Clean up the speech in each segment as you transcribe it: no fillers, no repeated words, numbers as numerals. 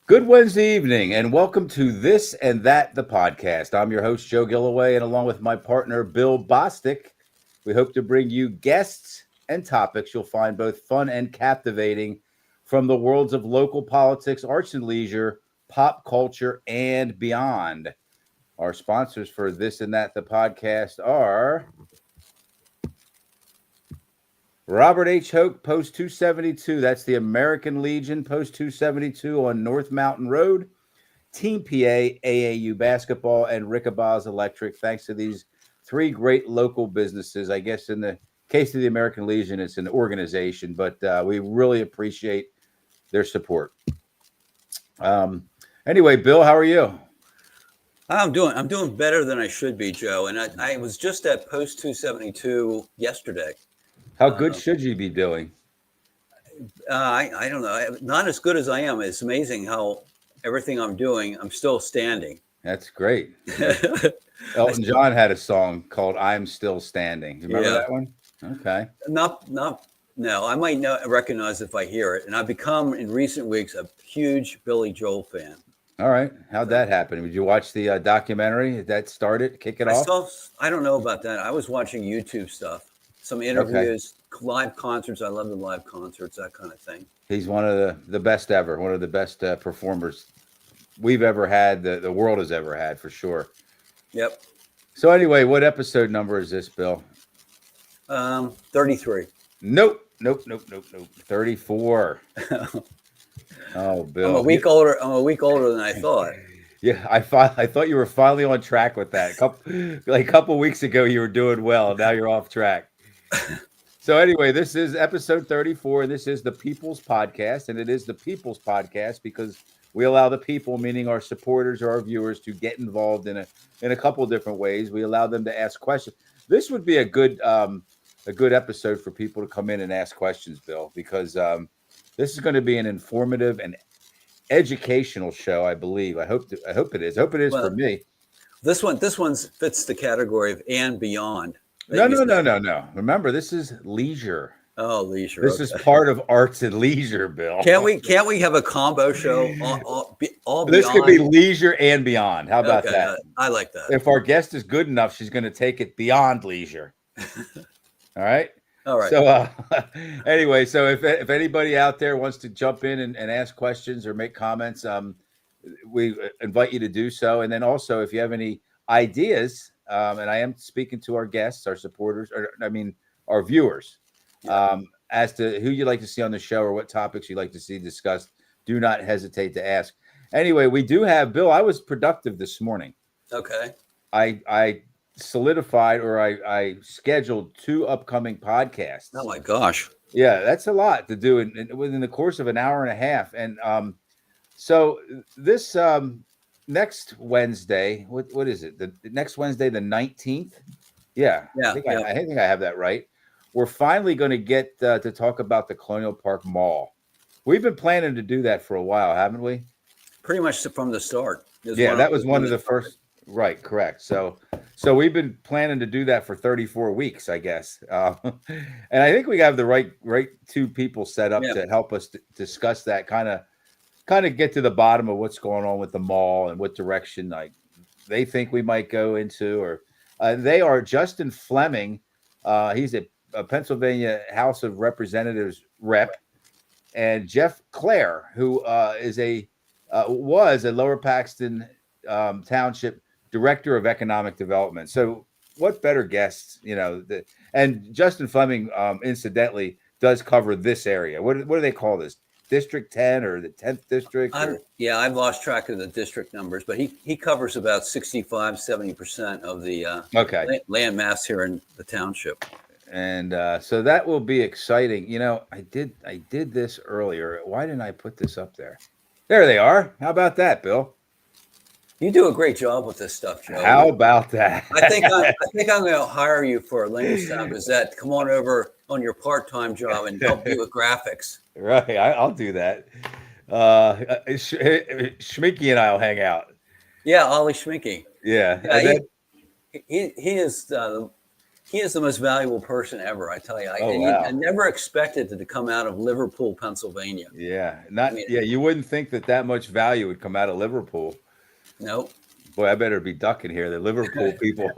Good Wednesday evening, and welcome to This and That, the podcast. I'm your host, Joe Gillaway, and along with my partner, Bill Bostic, we hope to bring you guests and topics you'll find both fun and captivating from the worlds of local politics, arts and leisure, pop culture, and beyond. Our sponsors for This and That, the podcast are Robert H. Hoke, Post 272. That's the American Legion, Post 272 on North Mountain Road. Team PA, AAU Basketball, and Rickabaz Electric. Thanks to these three great local businesses. I guess in the case of the American Legion, it's an organization, but we really appreciate their support. Anyway, Bill, how are you? I'm doing better than I should be, Joe. And I was just at Post 272 yesterday. How good should you be doing? I don't know. Not as good as I am. It's amazing how everything I'm doing, I'm still standing. That's great. Elton John had a song called "I'm Still Standing." You remember that one? Okay. No. I might recognize if I hear it. And I've become in recent weeks a huge Billy Joel fan. All right. How'd that happen? Did you watch the documentary? Did that start it? Kick it off? I don't know about that. I was watching YouTube stuff, some interviews, live concerts. I love the live concerts, that kind of thing. He's one of the best ever, one of the best performers we've ever had, the world has ever had, for sure. Yep. So anyway, what episode number is this, Bill? 33. Nope. 34. Oh, Bill. I'm a week older than I thought. Yeah, I thought you were finally on track with that. A couple weeks ago, you were doing well. Now you're off track. So anyway, this is episode 34, and this is the People's Podcast, and it is the People's Podcast because we allow the people, meaning our supporters or our viewers, to get involved in a couple of different ways. We allow them to ask questions. This would be a good episode for people to come in and ask questions, Bill, because this is going to be an informative and educational show, I believe. I hope it is. I hope it is for me. This one fits the category of and beyond. No. Remember, this is leisure. Oh, leisure. This is part of arts and leisure, Bill. Can't we have a combo show? All this could be leisure and beyond. How about that? I like that. If our guest is good enough, she's going to take it beyond leisure. All right. All right. So anyway, so if anybody out there wants to jump in and ask questions or make comments, we invite you to do so. And then also, if you have any ideas, and I am speaking to our guests, our supporters, our viewers, as to who you'd like to see on the show or what topics you'd like to see discussed, do not hesitate to ask. Anyway, we do have, Bill, I was productive this morning. Okay. I solidified, or I scheduled 2 upcoming podcasts. Oh my gosh. Yeah, that's a lot to do within the course of an hour and a half. And so this next Wednesday, what is it? The next Wednesday, the 19th? Yeah. I think I have that right. We're finally going to get to talk about the Colonial Park Mall. We've been planning to do that for a while, haven't we? Pretty much from the start. That was one of the first. Right, correct. So we've been planning to do that for 34 weeks, I guess. And I think we have the right 2 people set up to help us discuss that, kind of get to the bottom of what's going on with the mall and what direction they think we might go into. Or they are Justin Fleming. He's a Pennsylvania House of Representatives rep, and Jeff Clare, who was a Lower Paxton Township Director of Economic Development. So what better guests, and Justin Fleming, incidentally, does cover this area. What do they call this? District 10 or the 10th district? I've lost track of the district numbers, but he covers about 65-70% of the land mass here in the township. And so that will be exciting. I did this earlier. Why didn't I put this up there? There they are. How about that, Bill? You do a great job with this stuff, Joe. How about that? I think I'm going to hire you for Lancaster Gazette. Come on over on your part-time job and help you with graphics. Right, I'll do that. Schminky and I'll hang out. Yeah, Ollie Schminky. Yeah. He is He is the most valuable person ever, I tell you. Wow. I never expected it to come out of Liverpool, Pennsylvania. Yeah, you wouldn't think that much value would come out of Liverpool. Nope. Boy, I better be ducking here. The Liverpool people.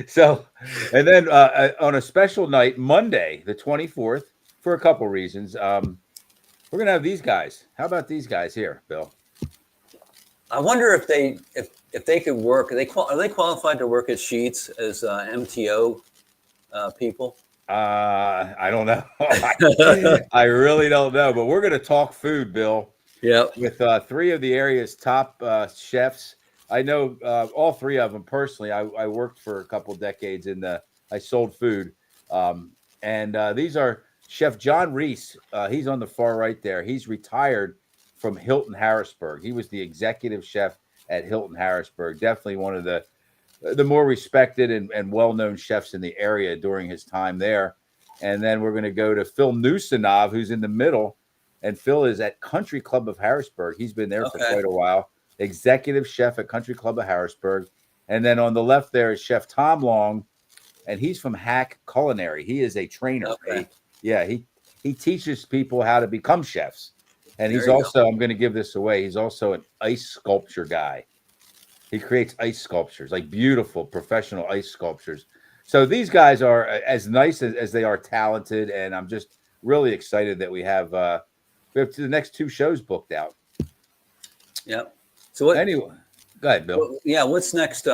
So, and then on a special night, Monday, the 24th, for a couple reasons, we're gonna have these guys. How about these guys here, Bill? I wonder if they could work. Are they qualified to work at Sheetz as MTO people? I don't know. I really don't know. But we're gonna talk food, Bill. Yeah. With 3 of the area's top chefs. I know all 3 of them personally. I worked for a couple decades I sold food. And these are Chef John Reese. He's on the far right there. He's retired from Hilton Harrisburg. He was the executive chef at Hilton Harrisburg. Definitely one of the more respected and well-known chefs in the area during his time there. And then we're going to go to Phil Newsonov, who's in the middle. And Phil is at Country Club of Harrisburg. He's been there for quite a while. Executive chef at Country Club of Harrisburg. And then on the left there is Chef Tom Long, and he's from Hack Culinary. He is a trainer. Okay. He teaches people how to become chefs. And he's also, I'm going to give this away, he's also an ice sculpture guy. He creates ice sculptures, like beautiful professional ice sculptures. So these guys are as nice as they are talented, and I'm just really excited that we have the next 2 shows booked out. Yep. So anyway, go ahead, Bill. What's next?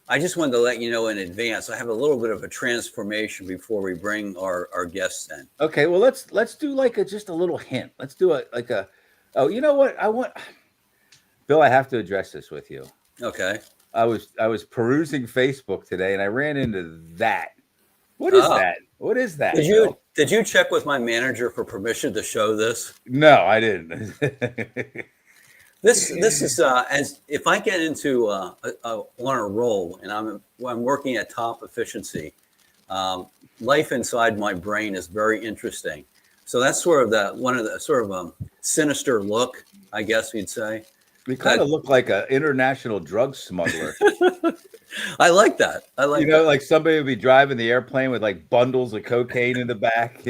I just wanted to let you know in advance. I have a little bit of a transformation before we bring our guests in. Okay, well let's do like just a little hint. Let's do oh, you know what? Bill, I have to address this with you. Okay. I was perusing Facebook today and I ran into that. What is that? What is that? Did you check with my manager for permission to show this? No, I didn't. This is as if I get into on a roll and I'm working at top efficiency, life inside my brain is very interesting. So that's sort of one of the sinister look, I guess you'd say. We kind of look like an international drug smuggler. I like that. Like somebody would be driving the airplane with like bundles of cocaine in the back.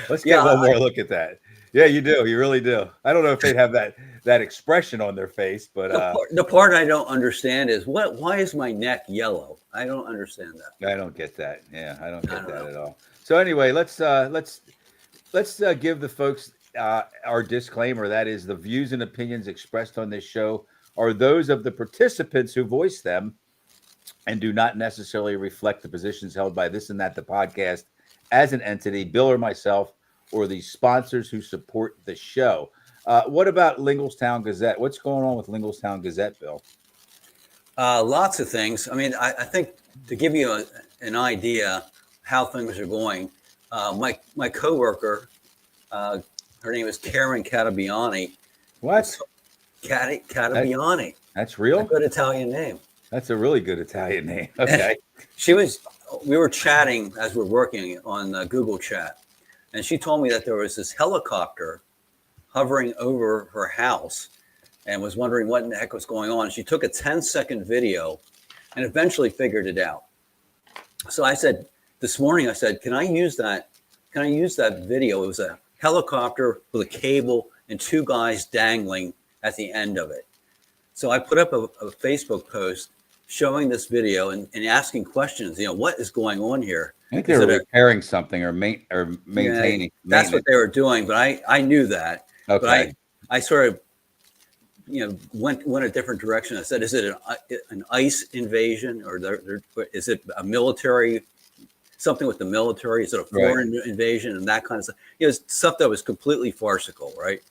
Let's get one more look at that. Yeah, you do. You really do. I don't know if they'd have that expression on their face, but the part I don't understand is why is my neck yellow? I don't understand that. I don't get that. Yeah, I don't get that at all. So anyway, let's give the folks our disclaimer. That is, the views and opinions expressed on this show are those of the participants who voice them and do not necessarily reflect the positions held by this and that the podcast as an entity, Bill or myself, or the sponsors who support the show. What about Linglestown Gazette? What's going on with Linglestown Gazette, Bill? Lots of things. I mean, I think to give you an idea how things are going, my coworker, her name is Karen Catabiani. What? Catabiani. That's real? A good Italian name. That's a really good Italian name. Okay. We were chatting as we're working on Google Chat. And she told me that there was this helicopter hovering over her house and was wondering what in the heck was going on. She took a 10-second video and eventually figured it out. So this morning I said, can I use that video? It was a helicopter with a cable and 2 guys dangling at the end of it. So I put up a Facebook post showing this video and asking questions, what is going on here? I think they were repairing something or maintaining. That's what they were doing, but I knew that. Okay. But I sort of, went a different direction. I said, is it an ICE invasion or is it a military, something with the military? Is it a foreign invasion and that kind of stuff? Stuff that was completely farcical, right?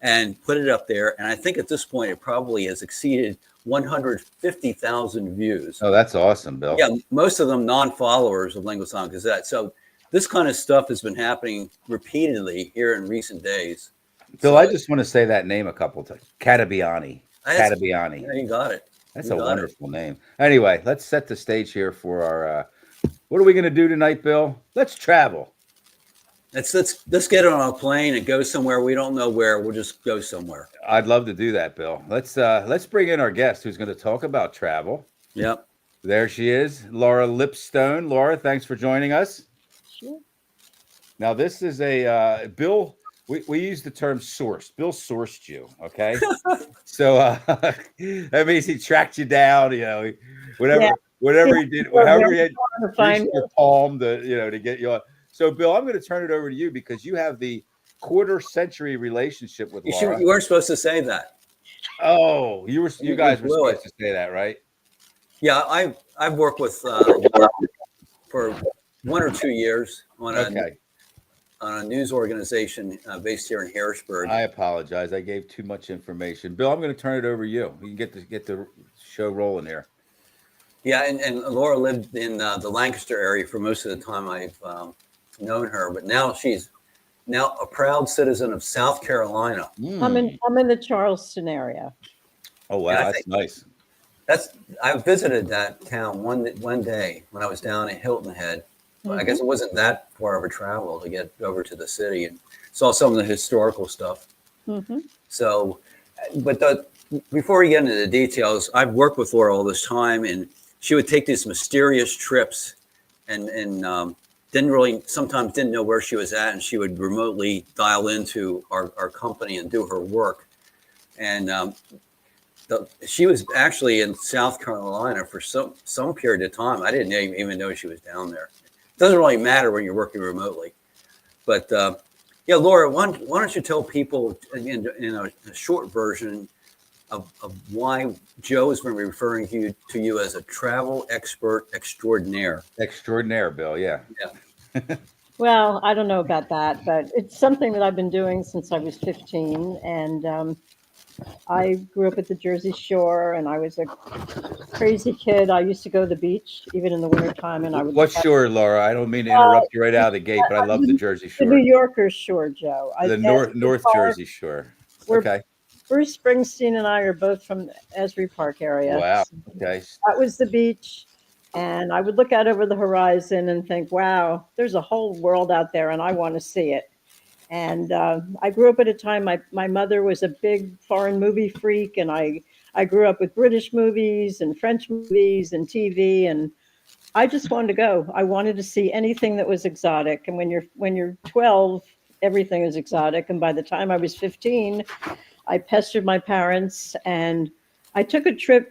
And put it up there. And I think at this point, it probably has exceeded 150,000 views. Oh, that's awesome, Bill. Yeah, most of them non-followers of Linglestown Gazette. So this kind of stuff has been happening repeatedly here in recent days. Bill, I just want to say that name a couple times. Catabiani. Catabiani. Yeah, you got it. That's a wonderful name. Anyway, let's set the stage here for our what are we going to do tonight, Bill? Let's travel. Let's get on a plane and go somewhere we don't know where. We'll just go somewhere. I'd love to do that, Bill. Let's bring in our guest who's going to talk about travel. Yep. There she is, Laura Lipstone. Laura, thanks for joining us. Sure. Now, this is a Bill. We use the term sourced. Bill sourced you, okay? So that means he tracked you down. You know, whatever he did, however he had reached your palm to get you on. So, Bill, I'm going to turn it over to you because you have the quarter-century relationship with Laura. You weren't supposed to say that. Oh, you guys were supposed to say that, right? Yeah, I've worked with for 1 or 2 years on a news organization based here in Harrisburg. I apologize. I gave too much information. Bill, I'm going to turn it over to you. You can get the show rolling here. Yeah, and Laura lived in the Lancaster area for most of the time I've known her, but now she's a proud citizen of South Carolina. I'm in the Charleston area. Oh wow, that's nice. I visited that town one day when I was down at Hilton Head. I guess it wasn't that far of a travel to get over to the city, and saw some of the historical stuff. So, but before we get into the details, I've worked with Laura all this time, and she would take these mysterious trips, and sometimes didn't know where she was at, and she would remotely dial into our company and do her work. And she was actually in South Carolina for some period of time. I didn't even know she was down there. It doesn't really matter when you're working remotely. But yeah, Laura, why don't you tell people in a short version of why Joe has been referring to you as a travel expert extraordinaire. Extraordinaire, Bill. Yeah. Well, I don't know about that, but it's something that I've been doing since I was 15. And I grew up at the Jersey Shore, and I was a crazy kid. I used to go to the beach, even in the wintertime. And I would. What shore, Laura? I don't mean to interrupt you right out of the gate, but I love the Jersey Shore. The New Yorkers Shore, Joe. The North Jersey Shore. Okay. Bruce Springsteen and I are both from Esri Park area. Wow. Okay. That was the beach. And I would look out over the horizon and think, wow, there's a whole world out there and I want to see it. And I grew up at a time, my mother was a big foreign movie freak. And I grew up with British movies and French movies and TV. And I just wanted to go. I wanted to see anything that was exotic. And when you're 12, everything is exotic. And by the time I was 15, I pestered my parents, and I took a trip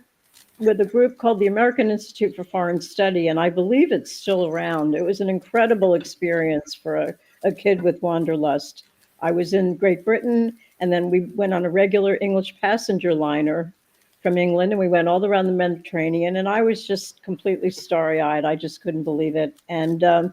with a group called the American Institute for Foreign Study, and I believe it's still around. It was an incredible experience for a kid with wanderlust. I was in Great Britain, and then we went on a regular English passenger liner from England, and we went all around the Mediterranean, and I was just completely starry-eyed. I just couldn't believe it. And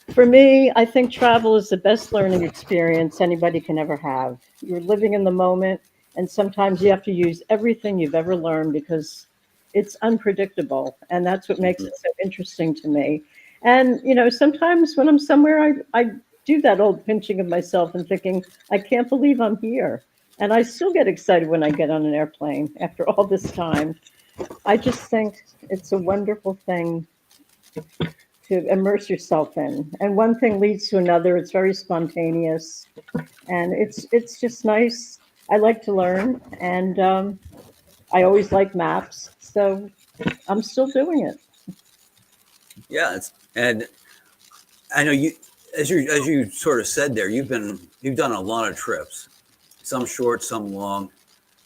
for me, I think travel is the best learning experience anybody can ever have. You're living in the moment, and sometimes you have to use everything you've ever learned because it's unpredictable, and that's what makes it so interesting to me. And, sometimes when I'm somewhere, I do that old pinching of myself and thinking, I can't believe I'm here. And I still get excited when I get on an airplane after all this time. I just think it's a wonderful thing to immerse yourself in, and one thing leads to another. It's very spontaneous, and it's just nice. I like to learn, and I always like maps, so I'm still doing it. Yeah, and I know you, as you sort of said there, you've done a lot of trips, some short, some long,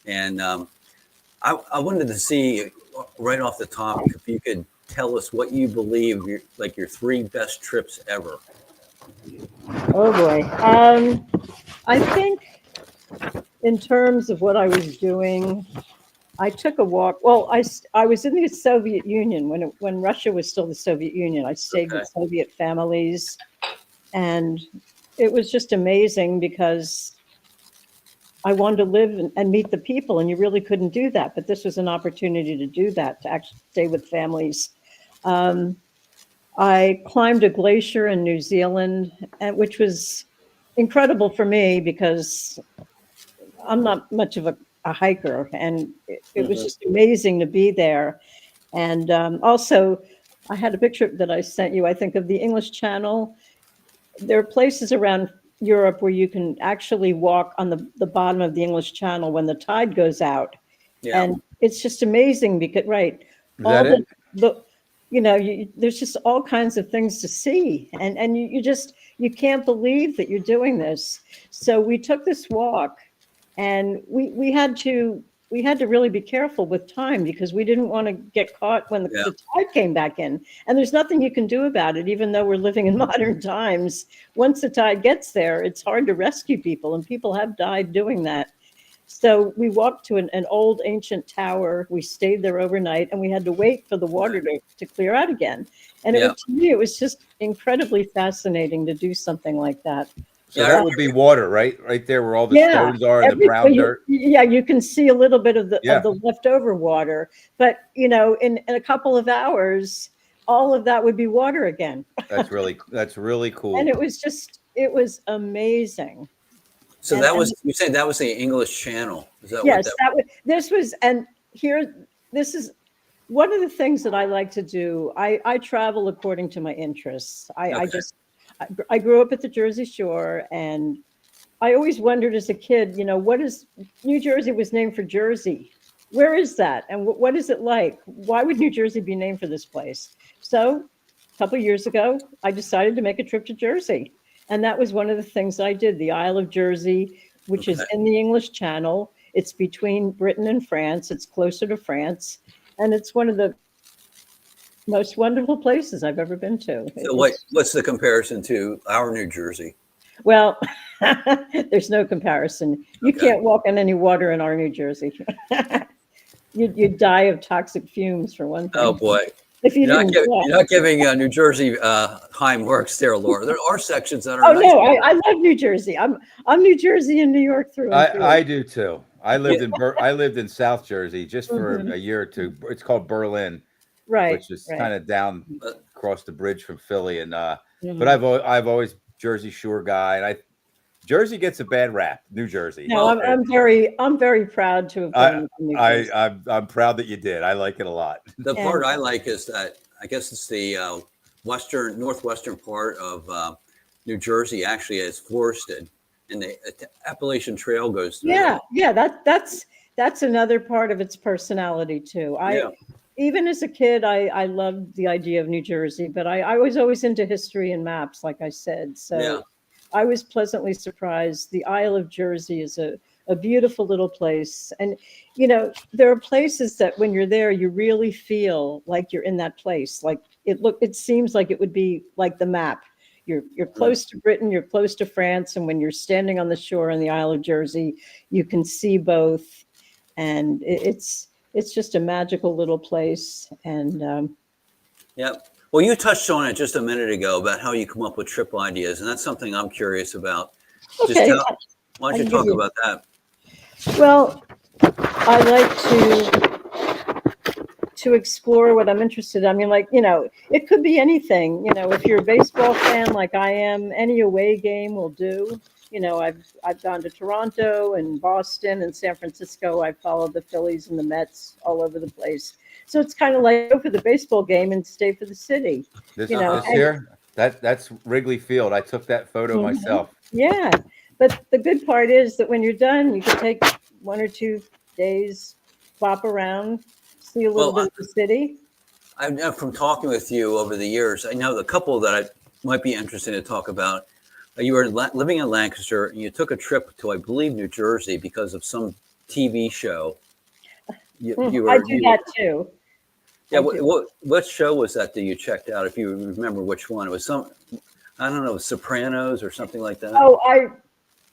and I wanted to see right off the top if you could tell us what you believe your 3 best trips ever. Oh boy. I think in terms of what I was doing, I took a walk. Well, I was in the Soviet Union when Russia was still the Soviet Union. I stayed with Soviet families, and it was just amazing because I wanted to live and meet the people, and you really couldn't do that. But this was an opportunity to do that, to actually stay with families. I climbed a glacier in New Zealand, which was incredible for me because I'm not much of a hiker, and it was just amazing to be there. And also, I had a picture that I sent you, I think, of the English Channel. There are places around Europe where you can actually walk on the bottom of the English Channel when the tide goes out. Yeah. And it's just amazing because, the, there's just all kinds of things to see, and you can't believe that you're doing this. So we took this walk, and we had to really be careful with time because we didn't want to get caught when the tide came back in. And there's nothing you can do about it, even though we're living in modern times. Once the tide gets there, it's hard to rescue people, and people have died doing that. So we walked to an old ancient tower. We stayed there overnight, and we had to wait for the water to clear out again. And to me, it was just incredibly fascinating to do something like that. So that would be water, right? Right there where all the stones are and the brown dirt. Yeah, you can see a little bit of the leftover water. But, in a couple of hours, all of that would be water again. That's really cool. And it was amazing. So you said that was the English Channel. Is that yes, this is one of the things that I like to do. I travel according to my interests. I grew up at the Jersey Shore, and I always wondered as a kid, what is New Jersey was named for Jersey. Where is that? And what is it like? Why would New Jersey be named for this place? So a couple of years ago, I decided to make a trip to Jersey. And that was one of the things I did, the Isle of Jersey, which is in the English Channel. It's between Britain and France. It's closer to France. And it's one of the most wonderful places I've ever been to. So what's the comparison to our New Jersey? Well, there's no comparison. You can't walk on any water in our New Jersey. You'd die of toxic fumes, for one thing. Oh, boy. If you're not giving New Jersey high marks there, Laura. There are sections that are. Oh, no, I love New Jersey. I'm New Jersey and New York through and through. I do too. I lived in South Jersey just for a year or two. It's called Berlin. Right, which is kind of down across the bridge from Philly, and but I've always Jersey Shore guy, and Jersey gets a bad rap. New Jersey. No, I'm very proud to have gone to New Jersey. I'm proud that you did. I like it a lot. The part I like is that I guess it's the northwestern part of New Jersey actually is forested, and the Appalachian Trail goes through. That's another part of its personality too. Even as a kid, I loved the idea of New Jersey, but I was always into history and maps, like I said. So I was pleasantly surprised. The Isle of Jersey is a beautiful little place. And, there are places that when you're there, you really feel like you're in that place. Like it seems like it would be like the map. You're close to Britain, you're close to France. And when you're standing on the shore in the Isle of Jersey, you can see both. And it's just a magical little place. And well, you touched on it just a minute ago about how you come up with trip ideas, and that's something I'm curious about. Okay. Why don't you talk about that? Well, I like to explore what I'm interested in. I mean, it could be anything. If you're a baseball fan like I am, any away game will do. I've gone to Toronto and Boston and San Francisco. I've followed the Phillies and the Mets all over the place. So it's kind of like go for the baseball game and stay for the city. This here, that's Wrigley Field. I took that photo myself. Yeah, but the good part is that when you're done, you can take 1 or 2 days, bop around, see a little bit of the city. I know from talking with you over the years, I know the couple that I might be interested to talk about. You were living in Lancaster, and you took a trip to, I believe, New Jersey because of some TV show. I do that too. Yeah, what show was that you checked out? If you remember which one, it was I don't know, Sopranos or something like that. Oh,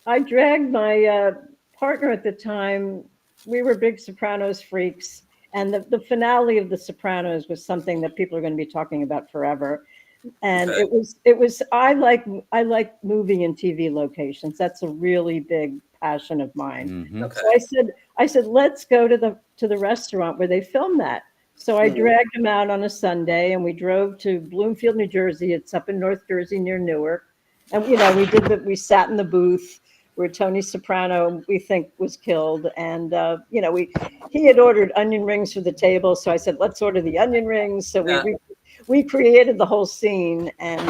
I dragged my partner at the time. We were big Sopranos freaks, and the finale of The Sopranos was something that people are going to be talking about forever. And it was I like movie and TV locations. That's a really big passion of mine. Mm-hmm. Okay. So I said let's go to the restaurant where they filmed that. So I dragged him out on a Sunday, and we drove to Bloomfield, New Jersey. It's up in North Jersey near Newark. And we sat in the booth where Tony Soprano, we think, was killed. And he had ordered onion rings for the table. So I said, let's order the onion rings. So we created the whole scene, and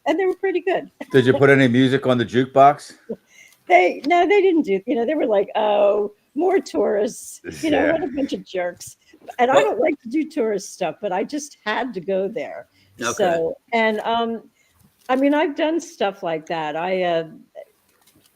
they were pretty good. Did you put any music on the jukebox? They didn't do. They were like, oh, more tourists. What a bunch of jerks. and I Well- don't like to do tourist stuff, but I just had to go there. Okay. So, and I mean, I've done stuff like that.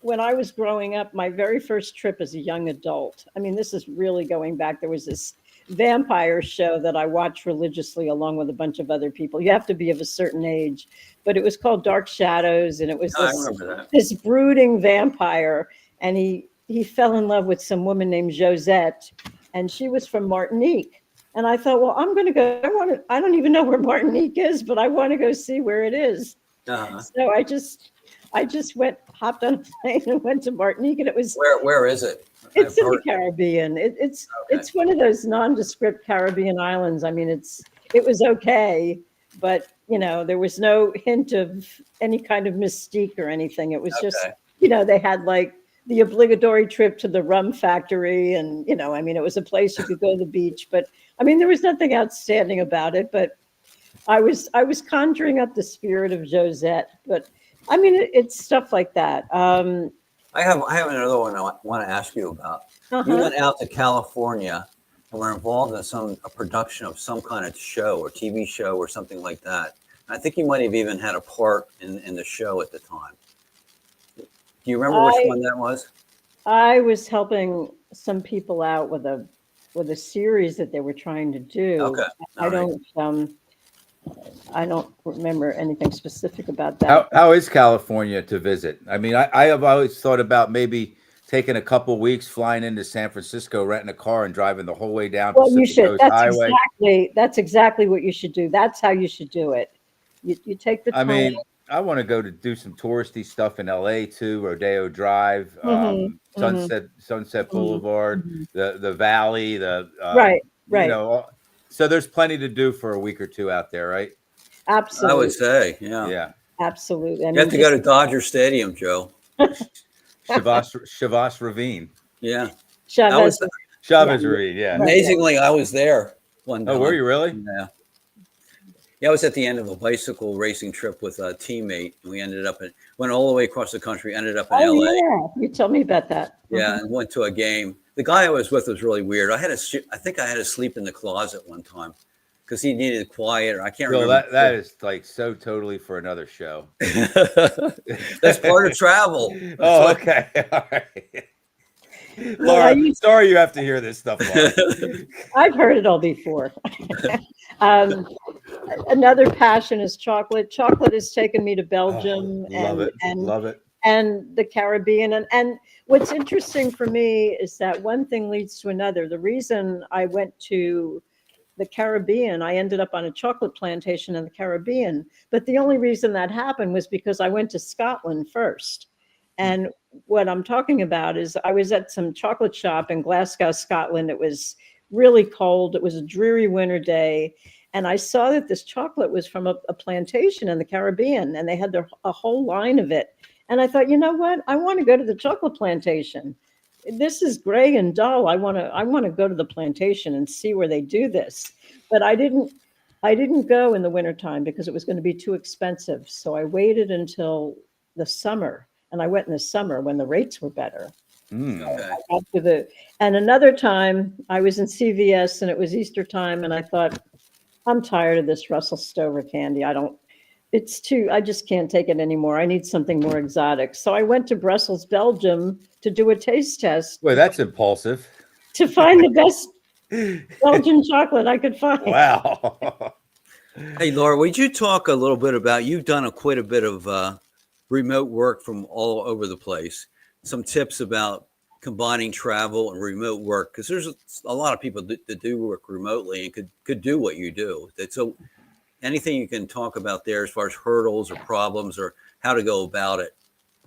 When I was growing up, my very first trip as a young adult, I mean, this is really going back. There was this vampire show that I watched religiously along with a bunch of other people. You have to be of a certain age, but it was called Dark Shadows, and it was I remember that. this brooding vampire, and he fell in love with some woman named Josette, and she was from Martinique. And I thought, well, I'm going to go. I don't even know where Martinique is, but I want to go see where it is. Uh-huh. So I just hopped on a plane and went to Martinique, and it was. Where is it? It's I've in the heard- Caribbean. It's Okay. it's one of those nondescript Caribbean islands. I mean, it was okay, but there was no hint of any kind of mystique or anything. It was just Okay. they had like the obligatory trip to the rum factory, and I mean, it was a place you could go to the beach, but I mean, there was nothing outstanding about it. But I was conjuring up the spirit of Josette. But I mean, it's stuff like that. I have another one I want to ask you about. You Uh-huh. went out to California and were involved in a production of some kind of show or TV show or something like that. I think you might have even had a part in the show at the time. Do you remember which one that was? I was helping some people out with a series that they were trying to do. Okay. I don't remember anything specific about that. How is California to visit? I mean, I have always thought about maybe taking a couple weeks, flying into San Francisco, renting a car, and driving the whole way down Well, you Pacific should. Coast Highway. That's exactly what you should do. That's how you should do it. You take the I time. mean, I want to go to do some touristy stuff in LA too, Rodeo Drive, Sunset Boulevard, the Valley, right. So there's plenty to do for a week or two out there, right? Absolutely. I would say, yeah. Yeah. Absolutely. You have to go to Dodger Stadium, Joe. Chavas Ravine. Yeah. Chavez. Chavez Ravine, yeah. Amazingly, I was there one time. Oh, were you really? Yeah. Yeah, I was at the end of a bicycle racing trip with a teammate, and we went all the way across the country, ended up in Oh, LA. yeah. You tell me about that. Yeah, and went to a game. The guy I was with was really weird. I think I had to sleep in the closet one time because he needed quiet. I can't Bill, remember. that is like so totally for another show. That's part of travel. Oh, okay. All right. Well, Laura, sorry you have to hear this stuff, Laura. I've heard it all before. Another passion is chocolate. Chocolate has taken me to Belgium Love it. and the Caribbean. And what's interesting for me is that one thing leads to another. The reason I went to the Caribbean, I ended up on a chocolate plantation in the Caribbean. But the only reason that happened was because I went to Scotland first. And what I'm talking about is I was at some chocolate shop in Glasgow, Scotland. It was really cold. It was a dreary winter day. And I saw that this chocolate was from a plantation in the Caribbean, and they had a whole line of it. And I thought, you know what? I want to go to the chocolate plantation. This is gray and dull. I want to go to the plantation and see where they do this. But I didn't go in the wintertime because it was going to be too expensive. So I waited until the summer. And I went in the summer when the rates were better. Okay. And another time I was in CVS and it was Easter time. And I thought, I'm tired of this Russell Stover candy. I just can't take it anymore. I need something more exotic. So I went to Brussels, Belgium to do a taste test. Well, that's impulsive. To find the best Belgian chocolate I could find. Wow. Hey, Laura, would you talk a little bit about, you've done quite a bit of remote work from all over the place. Some tips about combining travel and remote work, because there's a lot of people that do work remotely and could do what you do. So anything you can talk about there as far as hurdles or problems or how to go about it?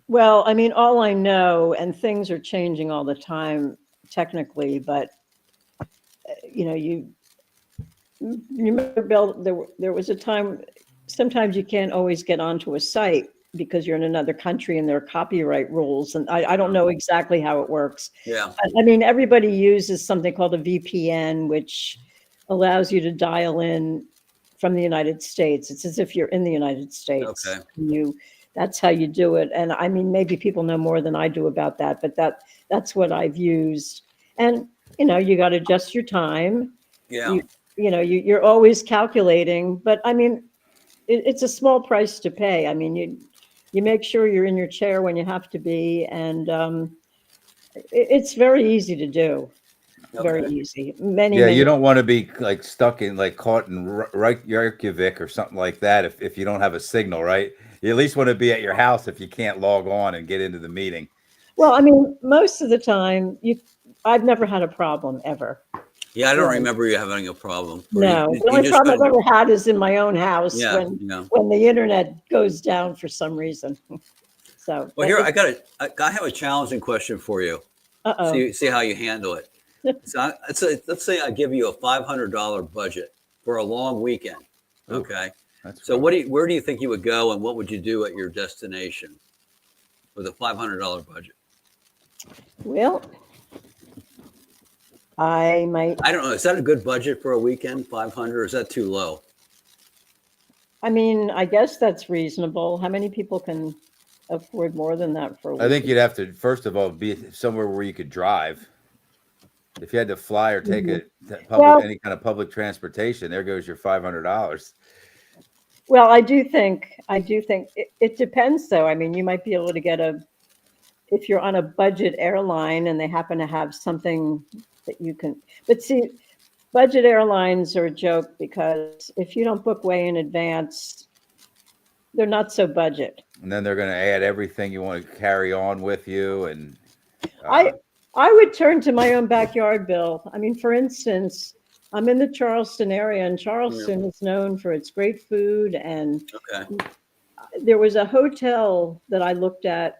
Well, I mean, all I know, and things are changing all the time technically, but you remember, Bill, there was a time, sometimes you can't always get onto a site because you're in another country and there are copyright rules. And I don't know exactly how it works. Yeah. I mean, everybody uses something called a VPN, which allows you to dial in from the United States. It's as if you're in the United States. Okay. That's how you do it. And I mean, maybe people know more than I do about that, but that's what I've used. And, you got to adjust your time. Yeah. You're always calculating, but I mean, it's a small price to pay. I mean, you make sure you're in your chair when you have to be, and it's very easy to do. Very Okay. easy. Many, Yeah, you many. don't want to be like stuck in like caught in Reykjavik or something like that if you don't have a signal, right? You at least want to be at your house if you can't log on and get into the meeting. Well, I mean, most of the time, I've never had a problem ever. Yeah, I don't Really. remember you having a problem. Or No, the you only just problem I've couldn't. ever had is in my own house Yeah, yeah. when the internet goes down for some reason. So, Well, here I have a challenging question for you. uh-oh. See how you handle it. So let's say I give you a $500 budget for a long weekend. Ooh, Okay. that's So rough. where do you think you would go, and what would you do at your destination with a $500 budget? Well, I might. I don't know. Is that a good budget for a weekend? 500? Or is that too low? I mean, I guess that's reasonable. How many people can afford more than that for a week? I think you'd have to first of all be somewhere where you could drive. If you had to fly or take any kind of public transportation, there goes your $500. Well, I do think it depends though. I mean, you might be able to get if you're on a budget airline and they happen to have something that you can, but see, budget airlines are a joke because if you don't book way in advance, they're not so budget. And then they're going to add everything you want to carry on with you. And I would turn to my own backyard, Bill. I mean, for instance, I'm in the Charleston area, and Charleston is known for its great food. And Okay. there was a hotel that I looked at.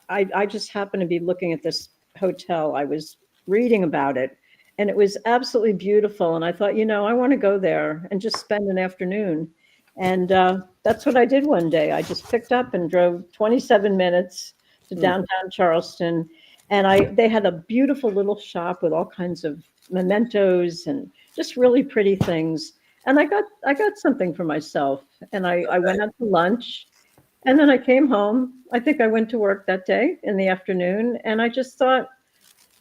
I just happened to be looking at this hotel. I was reading about it, and it was absolutely beautiful. And I thought, I want to go there and just spend an afternoon. And that's what I did one day. I just picked up and drove 27 minutes to downtown Charleston. And they had a beautiful little shop with all kinds of mementos and just really pretty things. And I got something for myself. And I went out to lunch, and then I came home. I think I went to work that day in the afternoon, and I just thought,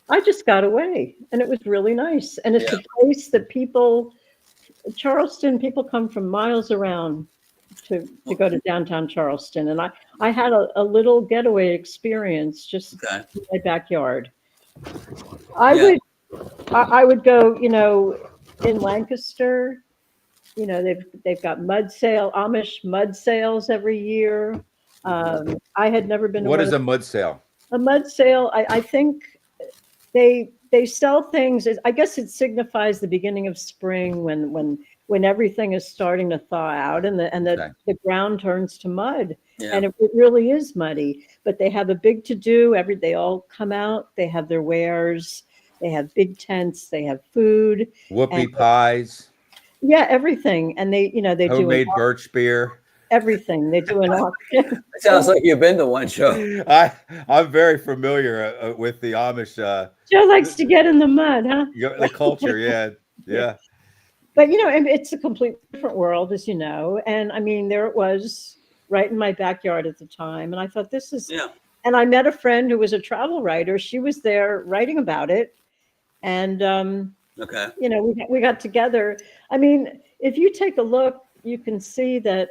I just got away, and it was really nice. And it's a place that Charleston, people come from miles around to go to downtown Charleston. And I had a little getaway experience just in my backyard. I would go, in Lancaster, they've got Amish mud sales every year. I had never been to what is a mud sale? A mud sale, I think they sell things. I guess it signifies the beginning of spring when everything is starting to thaw out and the ground turns to mud. And it really is muddy. But they have a big to-do. They all come out. They have their wares. They have big tents. They have food. Whoopie pies. Yeah, everything. And they do homemade birch beer. Everything they do an auction. It sounds like you've been to one show. I'm very familiar with the Amish. Joe likes to get in the mud, huh? The culture, yeah. But it's a completely different world, as you know. And I mean, there it was, right in my backyard at the time. And I thought, this is. Yeah. And I met a friend who was a travel writer. She was there writing about it, and we got together. I mean, if you take a look, you can see that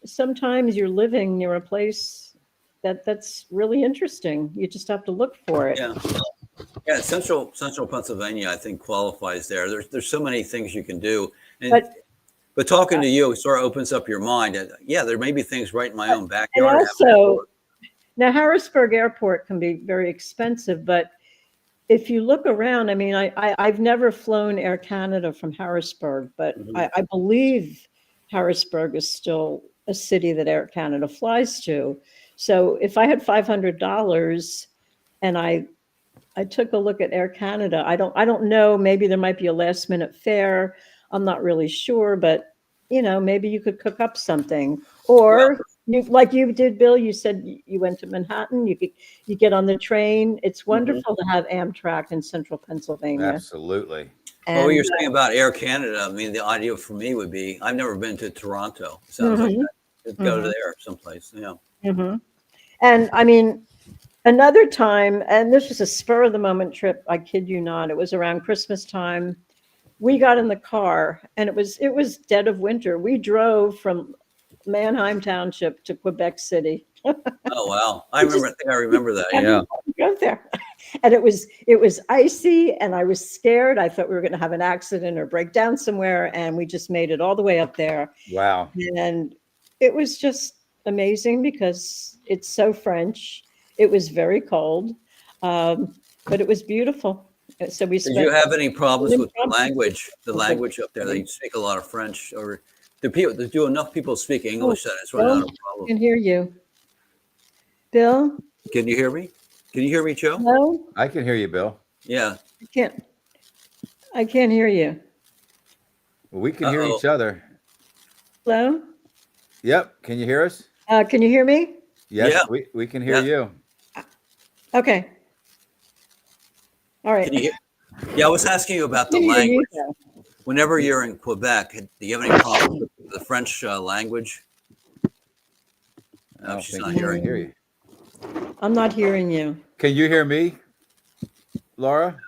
sometimes you're living near a place that's really interesting. You just have to look for it. Yeah. Central Pennsylvania, I think, qualifies there. There's so many things you can do, but talking to you sort of opens up your mind. There may be things right in my own backyard. And also, now Harrisburg Airport can be very expensive, but if you look around, I mean, I've never flown Air Canada from Harrisburg, but I believe Harrisburg is still a city that Air Canada flies to. So if I had $500 and I took a look at Air Canada, I don't know, maybe there might be a last minute fare. I'm not really sure, but maybe you could cook up something. Or like you did, Bill, you said you went to Manhattan, you get on the train. It's wonderful to have Amtrak in central Pennsylvania. Absolutely. And, what you're saying about Air Canada, I mean, the idea for me would be, I've never been to Toronto. Sounds like that. Go to there someplace. And I mean, another time, and this was a spur of the moment trip, I kid you not, it was around Christmas time. we got in the car, and it was dead of winter. We drove from Manheim Township to Quebec City. Oh wow, I remember. I think I remember that. And Yeah. we drove there, and it was icy, and I was scared. I thought we were going to have an accident or break down somewhere, and we just made it all the way up there. Wow. And it was just amazing because it's so French. It was very cold, but it was beautiful. So we Did spent. you have any problems with the Problems. language? The language up there, they speak a lot of French, or do enough people speak English that it's running out of I problem? can hear you, Bill. Can you hear me? Can you hear me, Joe? No, I can hear you, Bill. Yeah. I can't. I can't hear you. Well, we can hear Uh-oh. each other. Hello. Yep. Can you hear us? Can you hear me? Yes, Yeah. we can hear Yeah. you. Okay. All right. Can you hear? Yeah, I was asking you about the I can hear you language. now. Whenever you're in Quebec, do you have any problems with the French language? I don't She's think not we can hearing. hear you. I'm not hearing you. Can you hear me, Laura?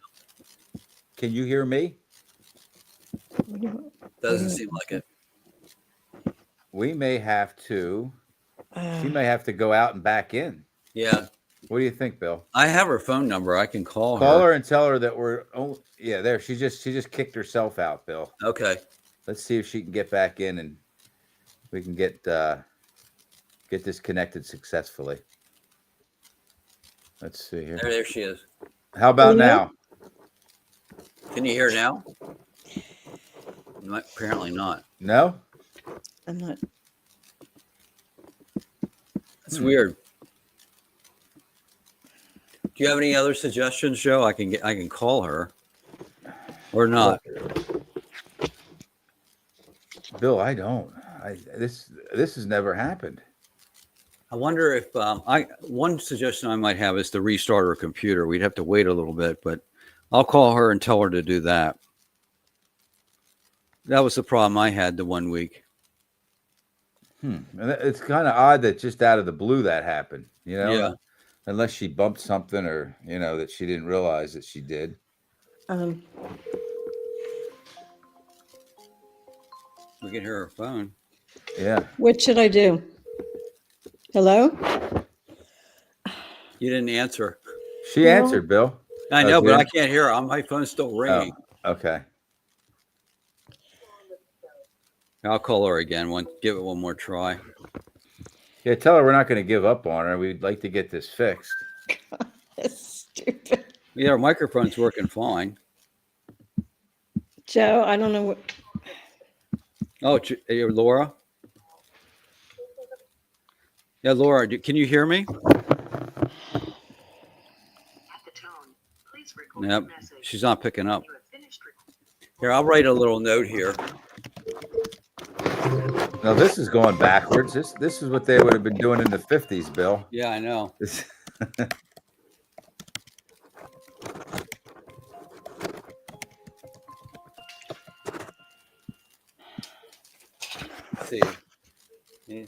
Can you hear me? Doesn't seem like it. We may have to. She Uh, may have to go out and back in. Yeah, What do you think, Bill? I have her phone number. I can call Call her. her and tell her that we're. Oh, yeah, there. She just kicked herself out, Bill. Okay. Let's see if she can get back in and we can get this connected successfully. Let's see here. There she is. How about Hello? now? Can you hear now? Apparently not. No? I'm not. It's weird. Do you have any other suggestions, Joe? I can call her or not. Bill, I don't. This has never happened. I wonder if one suggestion I might have is to restart her computer. We'd have to wait a little bit, but I'll call her and tell her to do that. That was the problem I had the 1 week. And it's kind of odd that just out of the blue that happened, you know? Yeah. Unless she bumped something or, that she didn't realize that she did. Um, We can hear her phone. Yeah. what should I do? Hello? You didn't answer. She No. answered, Bill. I Oh, know, but did? I can't hear her. My phone's still ringing. Okay. I'll call her again. Give it one more try. Yeah, tell her we're not going to give up on her. We'd like to get this fixed. That's stupid. Yeah, her microphone's working fine. Joe, I don't know what. Oh, you're Laura? Yeah, Laura, can you hear me? Yep, she's not picking up. Here, I'll write a little note here. No, this is going backwards. This is what they would have been doing in the 50s, Bill. Yeah, I know. This- Let's see. Yeah.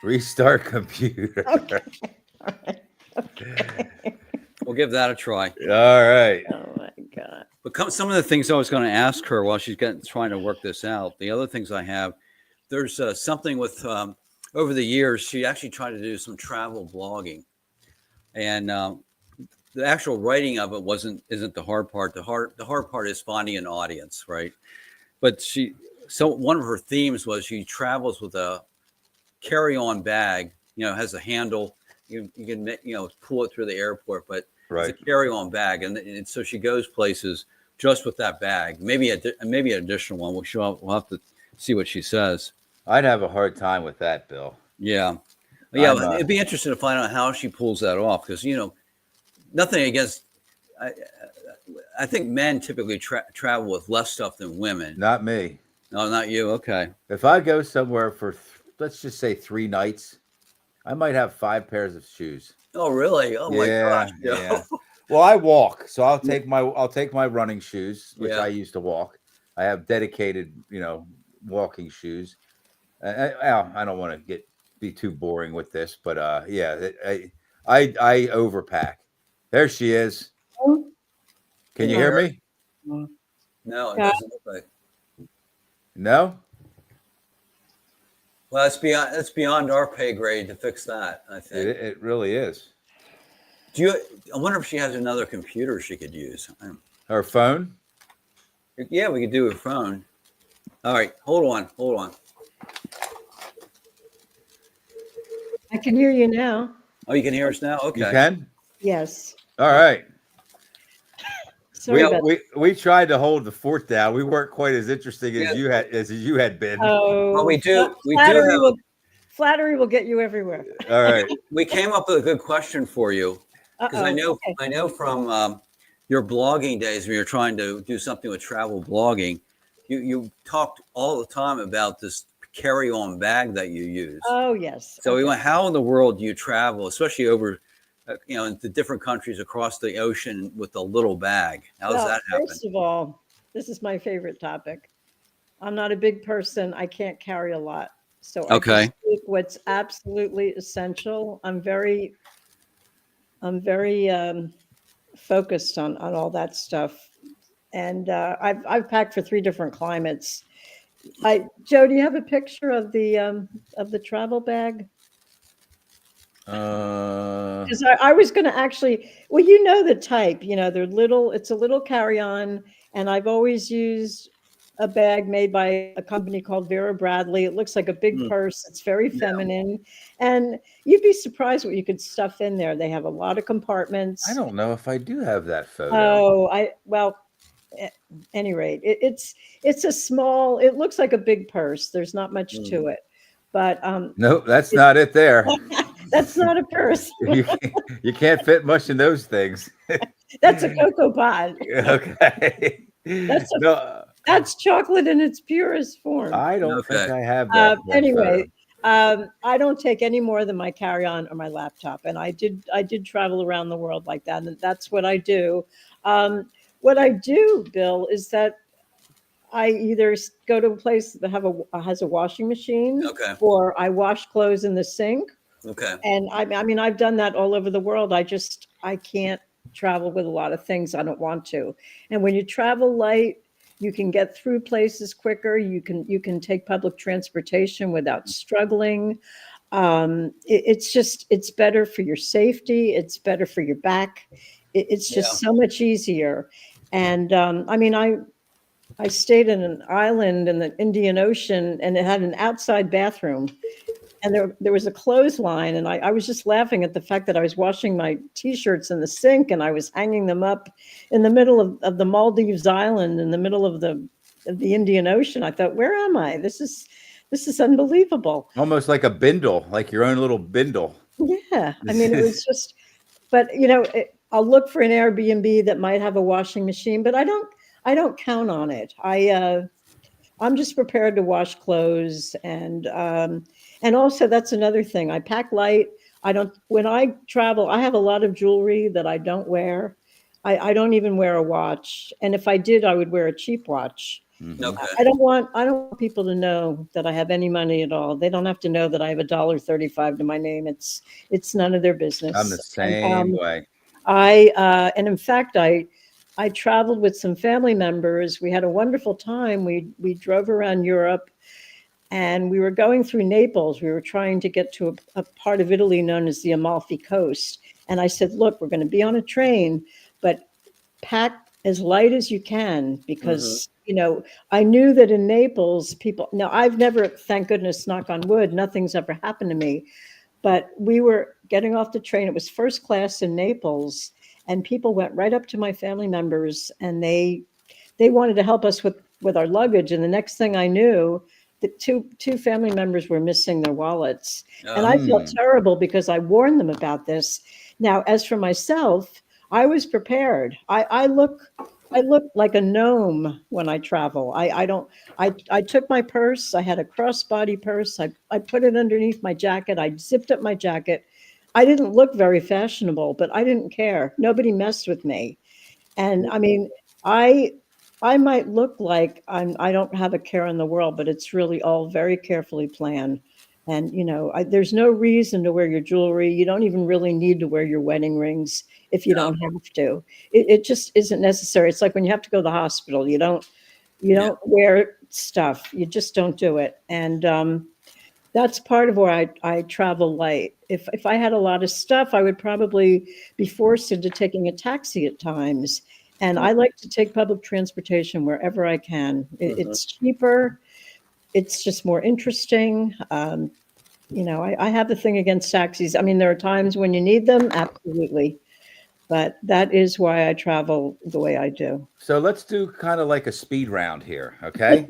Restart computer. Okay. All right. We'll give that a try. All right. Oh my God. But some of the things I was going to ask her while she's trying to work this out, the other things I have, there's something with over the years, she actually tried to do some travel blogging. And the actual writing of it isn't the hard part. The hard part is finding an audience, right? But one of her themes was she travels with a carry-on bag, has a handle. You can pull it through the airport, but Right. it's a carry-on bag, and so she goes places just with that bag. Maybe an additional one. We'll have to see what she says. I'd have a hard time with that, Bill. Yeah, I'm, it'd be interesting to find out how she pulls that off, because nothing against. I think men typically travel with less stuff than women. Not me. No, not you. Okay. If I go somewhere for, let's just say 3 nights, I might have 5 pairs of shoes. Oh, really? Oh my gosh. Yeah. Well, I walk, so I'll take my running shoes, which Yeah. I used to walk. I have dedicated, walking shoes. I don't want to be too boring with this, but I overpack. There she is. Can you hear me? No, it Yeah. doesn't look like. No? Well, it's beyond our pay grade to fix that, I It, think. it really is. I wonder if she has another computer she could use. Her phone? Yeah, we could do a phone. All right, hold on. I can hear you now. Oh, you can hear us now? You Okay. can? Yes. All right. Sorry about We tried to hold the fort down. We weren't quite as interesting Yeah. as you had been. Oh, Well, we do flattery have. flattery will get you everywhere. All right. We came up with a good question for you because I know Okay. I know from your blogging days when you're trying to do something with travel blogging, you talked all the time about this carry-on bag that you use. Oh, yes. So we Okay. went, how in the world do you travel, especially over, into different countries across the ocean with a little bag? How does Well, that happen? first of all, this is my favorite topic. I'm not a big person. I can't carry a lot. So I Okay. just take what's absolutely essential. I'm very focused on all that stuff. And I've packed for 3 different climates. Joe, do you have a picture of the travel bag? Because I was going to actually, well, you know the type, they're little, it's a little carry-on, and I've always used a bag made by a company called Vera Bradley. It looks like a big Mm. purse. It's very Yeah. feminine, and you'd be surprised what you could stuff in there. They have a lot of compartments. I don't know if I do have that photo. Oh, well, at any rate, it's a small, it looks like a big purse. There's not much to it, but Nope, that's not it there. that's not a purse. You can't fit much in those things. That's a cocoa pod. Okay. No, That's chocolate in its purest form. I don't Okay. think I have that. that Anyway, photo. I don't take any more than my carry-on or my laptop, and I did travel around the world like that, and that's what I do. What I do, Bill, is that I either go to a place that has a washing machine, Okay. or I wash clothes in the sink. Okay. And I mean, I've done that all over the world. I can't travel with a lot of things. I don't want to. And when you travel light, you can get through places quicker. You can take public transportation without struggling. It's better for your safety. It's better for your back. It's just so much easier. And I mean, I stayed in an island in the Indian Ocean, and it had an outside bathroom. And there was a clothesline, and I was just laughing at the fact that I was washing my T-shirts in the sink, and I was hanging them up in the middle of the Maldives island, in the middle of the Indian Ocean. I thought, where am I? This is unbelievable. Almost like a bindle, like your own little bindle. Yeah, I mean, it was just. But I'll look for an Airbnb that might have a washing machine, but I don't count on it. I'm just prepared to wash clothes, and also that's another thing. I pack light. When I travel, I have a lot of jewelry that I don't wear. I don't even wear a watch, and if I did, I would wear a cheap watch. Okay. I don't want people to know that I have any money at all. They don't have to know that I have $1.35 to my name. It's none of their business. I'm the same way. And in fact, I traveled with some family members. We had a wonderful time. We drove around Europe, and we were going through Naples. We were trying to get to a part of Italy known as the Amalfi Coast. And I said, look, we're going to be on a train, but pack as light as you can, because, I knew that in Naples, now I've never, thank goodness, knock on wood, nothing's ever happened to me. But we were getting off the train. It was first class in Naples, and people went right up to my family members, and they wanted to help us with our luggage. And the next thing I knew, the two family members were missing their wallets. And I felt terrible because I warned them about this. Now, as for myself, I was prepared. I look like a gnome when I travel. I took my purse. I had a crossbody purse. I put it underneath my jacket. I zipped up my jacket. I didn't look very fashionable, but I didn't care. Nobody messed with me. And I mean, I might look like I don't have a care in the world, but it's really all very carefully planned. And, there's no reason to wear your jewelry. You don't even really need to wear your wedding rings if you No. don't have to. It just isn't necessary. It's like when you have to go to the hospital, you don't wear stuff. You just don't do it. And that's part of why I travel light. If I had a lot of stuff, I would probably be forced into taking a taxi at times. And I like to take public transportation wherever I can. It's cheaper. It's just more interesting. I have a thing against taxis. I mean, there are times when you need them, absolutely. But that is why I travel the way I do. So let's do kind of like a speed round here, okay?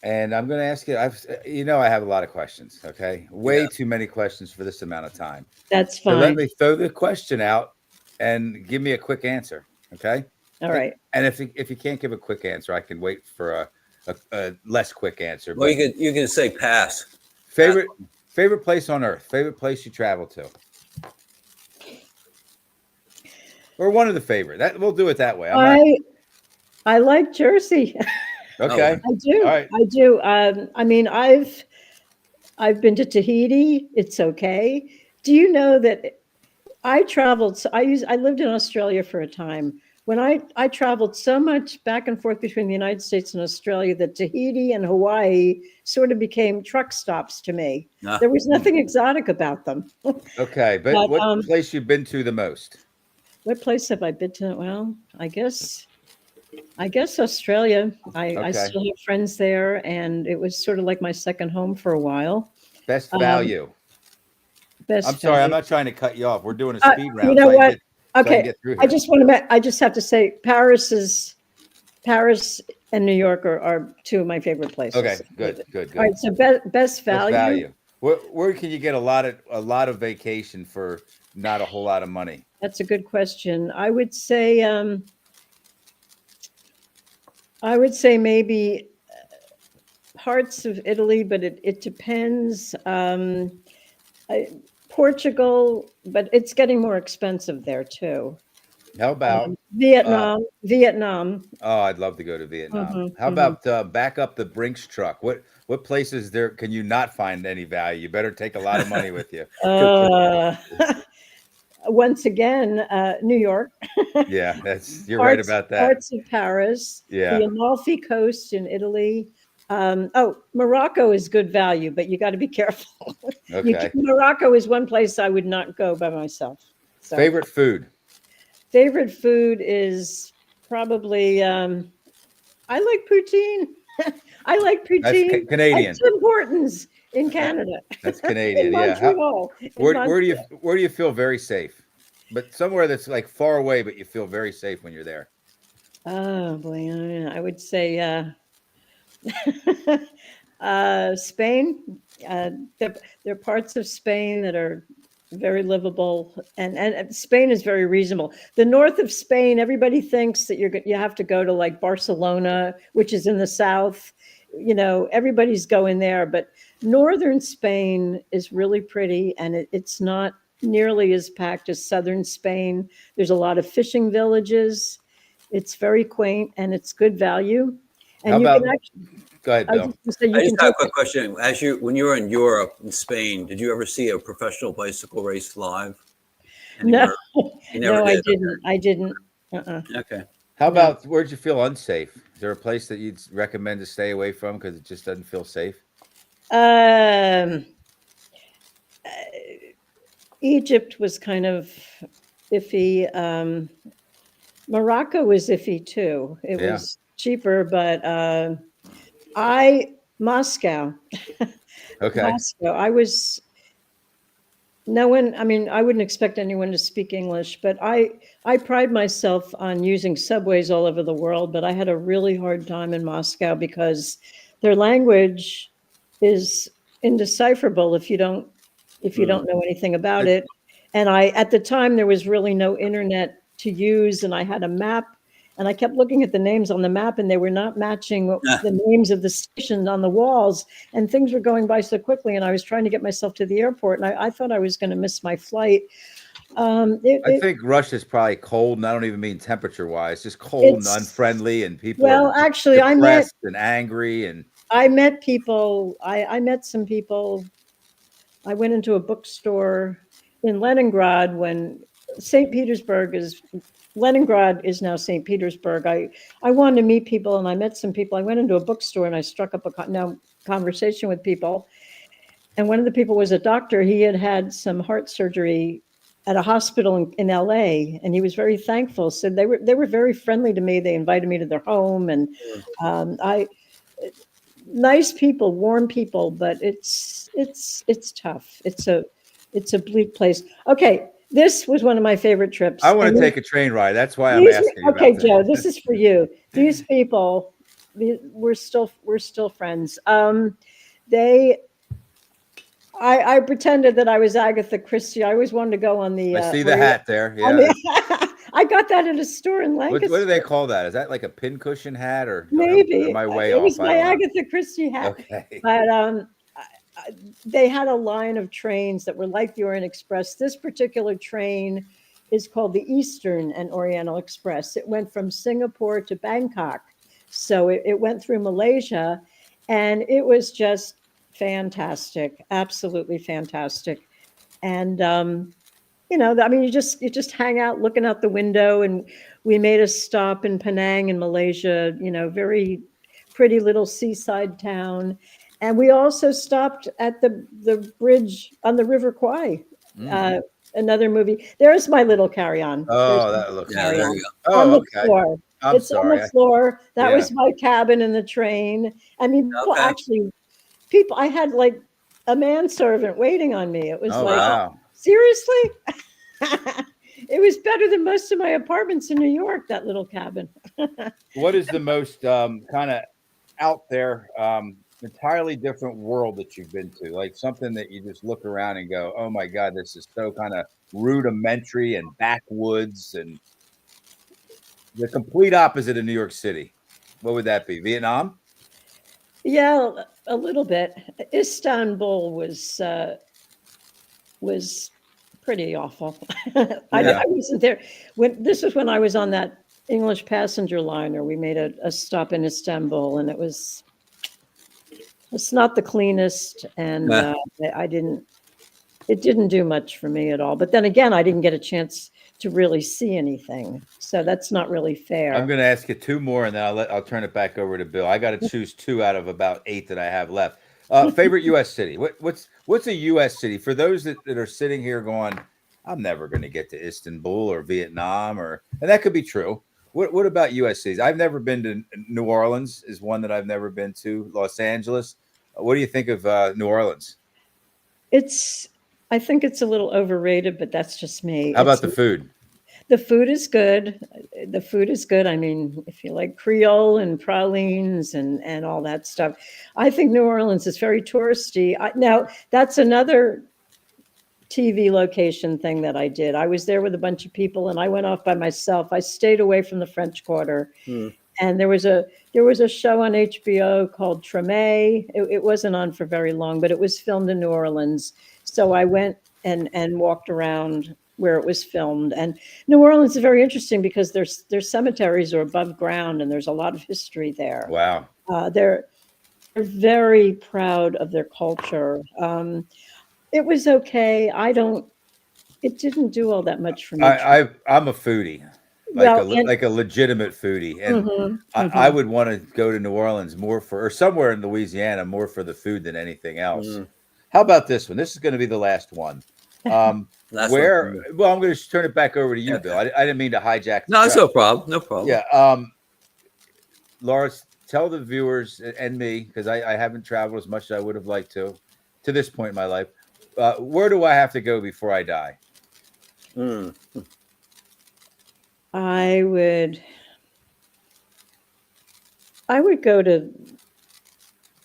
And I'm going to ask you, I have a lot of questions, okay? Way too many questions for this amount of time. That's So fine. let me throw the question out and give me a quick answer, okay? All right. And if you can't give a quick answer, I can wait for a less quick answer. Well, But you can say pass. favorite place on earth, favorite place you travel to, or one of the favorite. That we'll do it that way. I like Jersey. Okay. I do. All right. I do. I mean, I've been to Tahiti. It's okay. Do you know that I traveled? So I lived in Australia for a time. When I traveled so much back and forth between the United States and Australia that Tahiti and Hawaii sort of became truck stops to me. There was nothing exotic about them. Okay, but what place you've been to the most? What place have I been to? Well, I guess Australia. I still have friends there, and it was sort of like my second home for a while. Best value. Best. I'm sorry, value. I'm not trying to cut you off. We're doing a speed round. You know what? Okay. I just have to say Paris and New York are two of my favorite places. Okay, good. All right, so best value. Where can you get a lot of vacation for not a whole lot of money? That's a good question. I would say maybe parts of Italy, but it depends. Portugal, but it's getting more expensive there too. How about Vietnam? Oh, I'd love to go to Vietnam. Mhm, How about back up the Brinks truck? What places there can you not find any value? You better take a lot of money with you. Once again, New York. Yeah, you're right about that. Parts of Paris. Yeah. The Amalfi Coast in Italy. Morocco is good value, but you got to be careful. Okay. Morocco is one place I would not go by myself. So. Favorite food? Favorite food is probably I like poutine. I like poutine. That's Canadian. That's Tim Hortons in Canada. That's Canadian. In Yeah. Montreal. Where do you feel very safe? But somewhere that's like far away, but you feel very safe when you're there. Oh boy, I would say Spain. There are parts of Spain that are very livable, and Spain is very reasonable. The north of Spain, everybody thinks that you have to go to like Barcelona, which is in the south. Everybody's going there, but northern Spain is really pretty, and it's not nearly as packed as southern Spain. There's a lot of fishing villages. It's very quaint and it's good value. And go ahead, Bill. I just have a quick question. When you were in Europe, in Spain, did you ever see a professional bicycle race live? No, no, I didn't. Okay. How about where'd you feel unsafe? Is there a place that you'd recommend to stay away from because it just doesn't feel safe? Egypt was kind of iffy. Morocco was iffy too. It was cheaper, but Moscow. Okay. Moscow. I wouldn't expect anyone to speak English, but I pride myself on using subways all over the world, but I had a really hard time in Moscow because their language is indecipherable if you don't know anything about it. And at the time there was really no internet to use, and I had a map, and I kept looking at the names on the map, and they were not matching the names of the stations on the walls, and things were going by so quickly, and I was trying to get myself to the airport, and I thought I was going to miss my flight. I think Russia's probably cold, and I don't even mean temperature-wise, just cold and unfriendly, and people. Well, actually, depressed and angry, and I met people. I met some people. I went into a bookstore in Leningrad when St. Petersburg is Leningrad is now St. Petersburg. I wanted to meet people and I met some people. I went into a bookstore and I struck up a conversation with people. And one of the people was a doctor. He had had some heart surgery at a hospital in LA, and he was very thankful. So they were very friendly to me. They invited me to their home, and I nice people, warm people, but it's tough. It's a bleak place. Okay, this was one of my favorite trips. I want to take a train ride. That's why I'm These- asking. Okay, about Joe, this is for you. These people, we're still friends. They, I pretended that I was Agatha Christie. I always wanted to go on the. I see the hat there. on Yeah. I got that at a store in What Lancaster. do they call that? Is that like a pincushion hat or Maybe am I way it off? was I my don't know. Agatha Christie hat. Okay. But they had a line of trains that were like the Orient Express. This particular train is called the Eastern and Oriental Express. It went from Singapore to Bangkok. So it went through Malaysia, and it was just fantastic, absolutely fantastic. And I mean, you just hang out looking out the window, and we made a stop in Penang in Malaysia, very pretty little seaside town. And we also stopped at the bridge on the River Kwai. Another movie. There's my little carry-on. Oh, There's that looks Yeah, nice. there you Oh, on the okay. floor. I'm It's on sorry. the floor. That Yeah. was my cabin in the train. I mean, people, I had like a manservant waiting on me. It was Oh, like, wow. seriously? It was better than most of my apartments in New York, that little cabin. What is the most kind of out there, entirely different world that you've been to? Like something that you just look around and go, oh my God, this is so kind of rudimentary and backwoods and the complete opposite of New York City. What would that be? Vietnam? Yeah, a little bit. Istanbul was pretty awful. I wasn't there this was when I was on that English passenger liner. We made a stop in Istanbul, and it's not the cleanest, and it didn't do much for me at all. But then again, I didn't get a chance to really see anything, so that's not really fair. I'm going to ask you two more, and then I'll turn it back over to Bill. I got to choose two out of about 8 that I have left. Favorite U.S. city? What's a U.S. city for those that are sitting here going, I'm never going to get to Istanbul or Vietnam, and that could be true. What about U.S. cities? I've never been to New Orleans. Is one that I've never been to. Los Angeles. What do you think of New Orleans? I think it's a little overrated, but that's just me. How about the food? The food is good. The food is good. I mean, if you like Creole and pralines and all that stuff, I think New Orleans is very touristy. Now, that's another TV location thing that I did. I was there with a bunch of people, and I went off by myself. I stayed away from the French Quarter. And there was a show on HBO called Treme. It wasn't on for very long, but it was filmed in New Orleans. So I went and walked around where it was filmed. And New Orleans is very interesting because their cemeteries are above ground, and there's a lot of history there. Wow. They're very proud of their culture. It was okay. It didn't do all that much for me. I'm a foodie. Like a legitimate foodie, and I would want to go to New Orleans or somewhere in Louisiana more for the food than anything else. How about this one? This is going to be the last one. Well, I'm going to turn it back over to you, Bill. I didn't mean to hijack. No, it's no problem. No problem. Yeah. Laura, tell the viewers and me, because I haven't traveled as much as I would have liked to this point in my life. Where do I have to go before I die? I would go to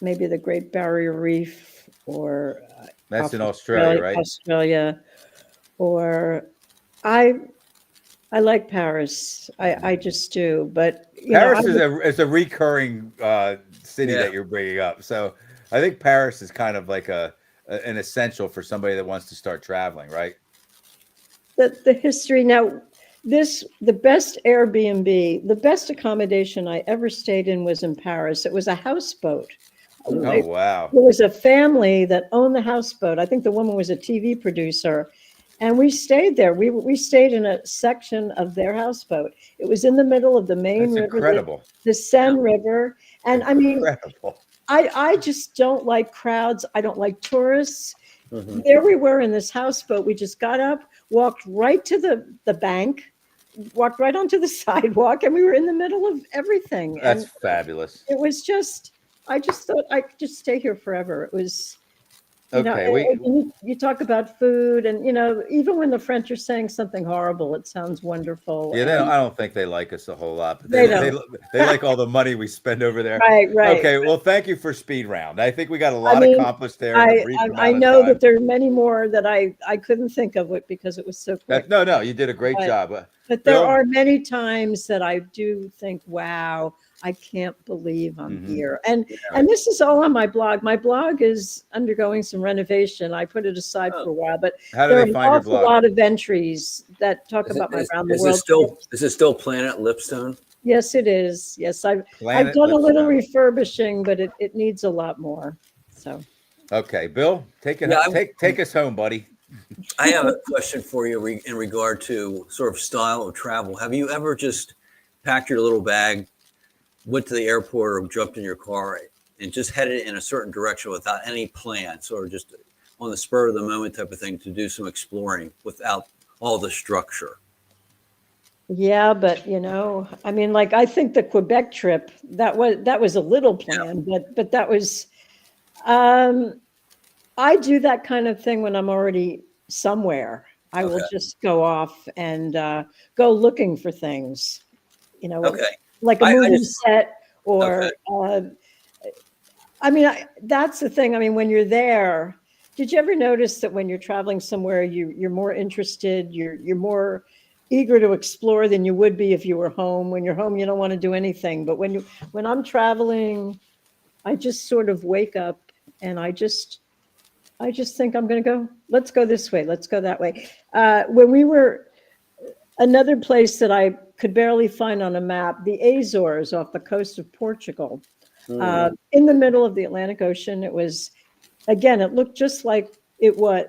maybe the Great Barrier Reef, or that's in Australia, right? Australia, or I like Paris. I just do, but Paris is a recurring city that you're bringing up. So I think Paris is kind of like an essential for somebody that wants to start traveling, right? The history now. The best Airbnb, the best accommodation I ever stayed in was in Paris. It was a houseboat Oh, wow. There was a family that owned the houseboat. I think the woman was a TV producer, and we stayed there. We stayed in a section of their houseboat. It was in the middle of the main That's river, incredible. the Seine River. And I mean, Incredible. I just don't like crowds. I don't like tourists. Mhm. There we were in this houseboat. We just got up, walked right to the bank, walked right onto the sidewalk, and we were in the middle of everything. That's And fabulous. it was just, I just thought I could just stay here forever. It was, you know, Okay. you talk about food, and you know, even when the French are saying something horrible, it sounds wonderful. Yeah, And- I don't think they like us a whole lot, but They they, don't. they like all the money we spend over there. right, right. Okay, well, thank you for speed round. I think we got a lot mean, accomplished there in a brief amount I of know time. that there are many more that I couldn't think of it because it was so quick. No, you did a great Right. job. But there Bill? are many times that I do think, wow, I can't believe I'm Mhm. here. And this is all on my blog. My blog is undergoing some renovation. I put it aside for a while, but How do there are they an find your awful blog? lot of entries that talk about my around the Is world. it still Planet Lipstone? Yes, it is. Yes, I've Planet done a little Lipstone. refurbishing, but it needs a lot more. So Okay, Bill, take it. Yeah, Take us home, buddy. I have a question for you in regard to sort of style of travel. Have you ever just packed your little bag, went to the airport, or jumped in your car and just headed in a certain direction without any plan, sort of just on the spur of the moment type of thing to do some exploring without all the structure? yeah, but you know, I mean, like I think the Quebec trip that was a little plan, but that was. I do that kind of thing when I'm already somewhere. I will Okay. just go off and go looking for things, you know, Okay. like a I movie just- set or, I mean, that's the thing. I mean, when you're there, did you ever notice that when you're traveling somewhere, you're more interested, you're more eager to explore than you would be if you were home? When you're home, you don't want to do anything. But when I'm traveling, I just sort of wake up and I just think I'm going to go, let's go this way. Let's go that way. When we were, another place that I could barely find on a map, the Azores off the coast of Portugal, in the middle of the Atlantic Ocean. It was, again, it looked just like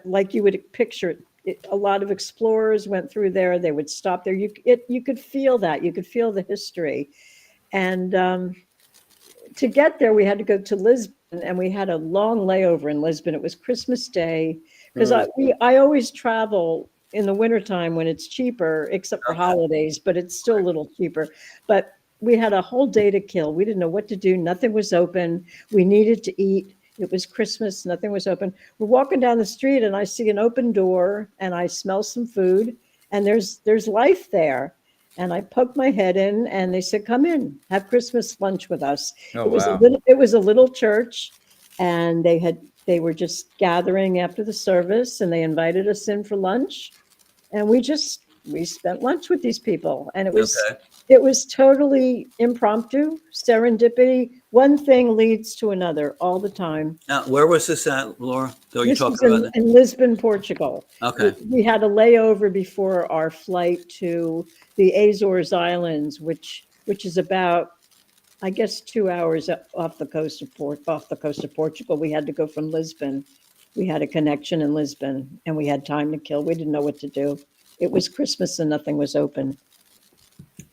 like you would picture it. A lot of explorers went through there. They would stop there. You could feel that. You could feel the history. And to get there, we had to go to Lisbon, and we had a long layover in Lisbon. It was Christmas Day because I always travel in the wintertime when it's cheaper, except for holidays, but it's still a little cheaper. But we had a whole day to kill. We didn't know what to do. Nothing was open. We needed to eat. It was Christmas. Nothing was open. We're walking down the street and I see an open door and I smell some food and there's life there. And I poked my head in and they said, come in, have Christmas lunch with us. Oh, It was wow. it was a little church and they were just gathering after the service and they invited us in for lunch. And we spent lunch with these people and it was totally impromptu, serendipity. One thing leads to another all the time. Now, where was this at, Laura? So you This talking was about? in Lisbon, Portugal. Okay. We had a layover before our flight to the Azores Islands, which is about, I guess, 2 hours off the coast of Portugal. We had to go from Lisbon. We had a connection in Lisbon, and we had time to kill. We didn't know what to do. It was Christmas, and nothing was open.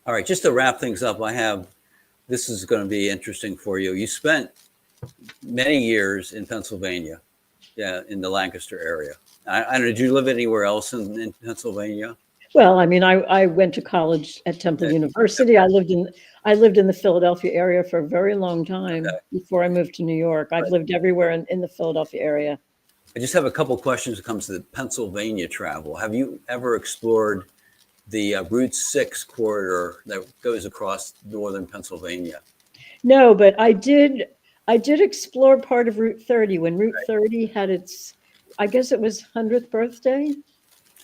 All right, just to wrap things up, this is going to be interesting for you. You spent many years in Pennsylvania, in the Lancaster area. Did you live anywhere else in Pennsylvania? Well, I mean, I went to college at Temple University. I lived in the Philadelphia area for a very long time before I moved to New York. I've lived everywhere in the Philadelphia area. I just have a couple questions when it comes to the Pennsylvania travel. Have you ever explored the Route 6 corridor that goes across northern Pennsylvania? No, but I did explore part of Route 30 when Route 30 had its, I guess it was 100th birthday.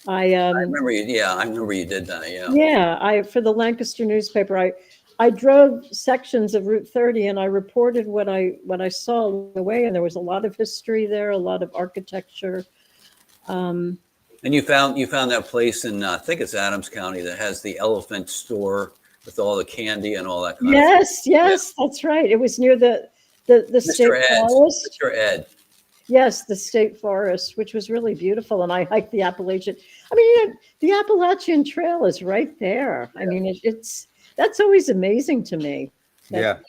I remember you. Yeah, I remember you did that. Yeah. Yeah, for the Lancaster newspaper, I drove sections of Route 30 and I reported what I saw along the way, and there was a lot of history there, a lot of architecture. And you found that place in I think it's Adams County that has the elephant store with all the candy and all that kind of stuff. Yes, that's right. It was near the The state Mr. Ed. forest. Mr. Ed. Yes, the state forest, which was really beautiful. And I hiked the Appalachian. I mean, the Appalachian Trail is right there. I mean, that's always amazing to me. Yeah.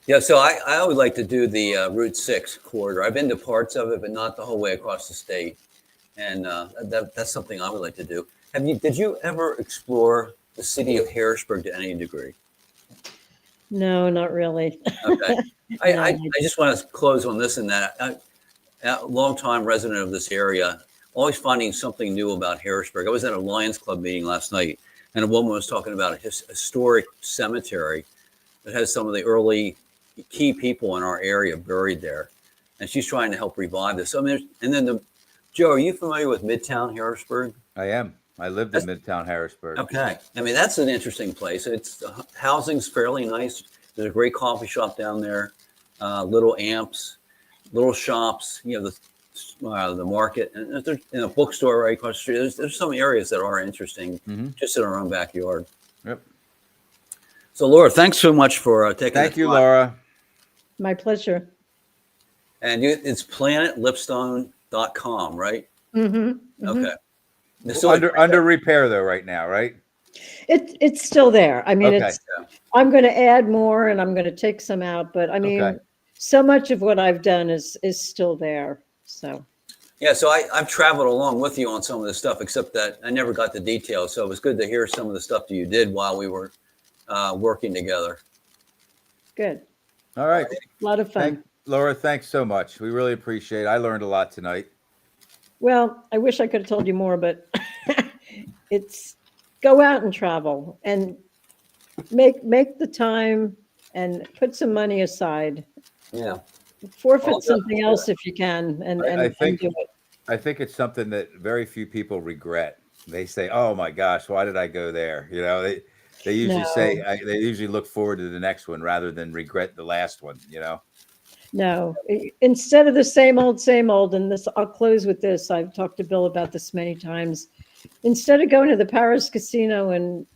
Yeah, so I would like to do the Route 6 corridor. I've been to parts of it, but not the whole way across the state. And that's something I would like to do. Did you ever explore the city of Harrisburg to any degree? No, not really. Okay. I just want to close on this and that. A long-time resident of this area, always finding something new about Harrisburg. I was at a Lions Club meeting last night, and a woman was talking about a historic cemetery that has some of the early key people in our area buried there. And she's trying to help revive this. I mean, and then Joe, are you familiar with Midtown Harrisburg? I am. I lived in Midtown Harrisburg. Okay. I mean, that's an interesting place. It's housing's fairly nice. There's a great coffee shop down there, little amps, little shops, you know, the market, and there's a bookstore right across the street. There's some areas that are interesting just in our own backyard. Yep. So, Laura, thanks so much for taking Thank the you, time. Laura. My pleasure. And it's planetlipstone.com, right? Mm-hmm. Okay. Under repair though right now, right? It's still there. I mean, Okay. I'm going to add more and I'm going to take some out, but I mean, Okay. so much of what I've done is still there. So. Yeah, so I've traveled along with you on some of this stuff, except that I never got the details. So it was good to hear some of the stuff that you did while we were working together. Good. All right. A lot of fun. Laura, thanks so much. We really appreciate it. I learned a lot tonight. Well, I wish I could have told you more, but it's go out and travel and make the time and put some money aside. Yeah. Forfeit something else if you can, and I think do it. I think it's something that very few people regret. They say, "Oh my gosh, why did I go there?" You know, they usually say they usually look forward to the next one rather than regret the last one. You know. No, instead of the same old, and this, I'll close with this. I've talked to Bill about this many times. Instead of going to the Paris casino in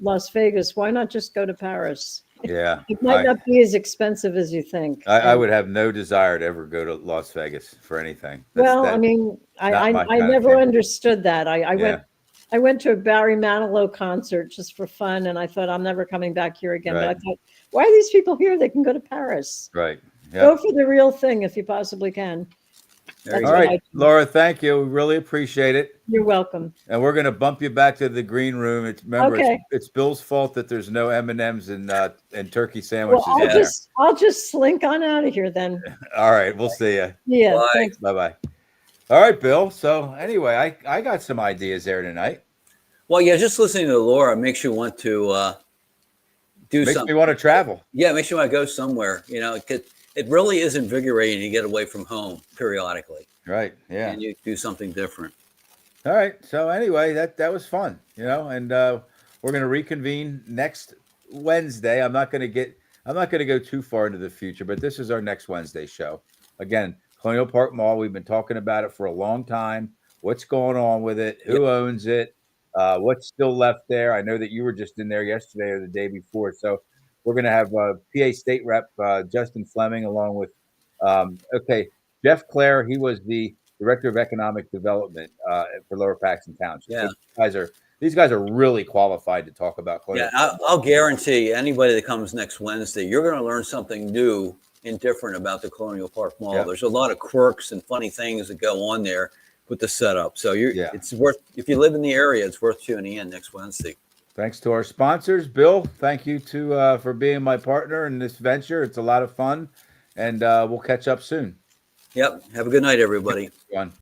Las Vegas, why not just go to Paris? Yeah. It might not be as expensive as you think. I would have no desire to ever go to Las Vegas for anything. I mean, I never understood that. I went to a Barry Manilow concert just for fun, and I thought I'm never coming back here again. Right. But I thought, why are these people here? They can go to Paris. Right. Yep. Go for the real thing if you possibly can. There you All go. right, Laura, thank you. We really appreciate it. You're welcome. And we're going to bump you back to the green room. Okay. It's Bill's fault that there's no M&Ms and turkey sandwiches Well, in there. I'll just slink on out of here then. All right, we'll see you. Yeah. Bye. Thanks. Bye-bye. All right, Bill. So anyway, I got some ideas there tonight. Well, yeah, just listening to Laura makes you want to do Makes something. me want to travel. Yeah, it makes you want to go somewhere. You know, it really is invigorating to get away from home periodically. Right. Yeah. And you do something different. All right. So anyway, that was fun, and we're going to reconvene next Wednesday. I'm not going to go too far into the future, but this is our next Wednesday show. Again, Colonial Park Mall. We've been talking about it for a long time. What's going on with it? Who owns it? What's still left there? I know that you were just in there yesterday or the day before. So we're going to have PA State Rep Justin Fleming along with Jeff Clare. He was the Director of Economic Development for Lower Paxton Township. Yeah. So these guys are really qualified to talk about Colonial. Yeah, I'll guarantee anybody that comes next Wednesday, you're going to learn something new and different about the Colonial Park Mall. Yeah. There's a lot of quirks and funny things that go on there with the setup. So it's worth, if you live in the area, it's worth tuning in next Wednesday. Thanks to our sponsors. Bill, thank you for being my partner in this venture. It's a lot of fun, and we'll catch up soon. Yep. Have a good night, everybody. One.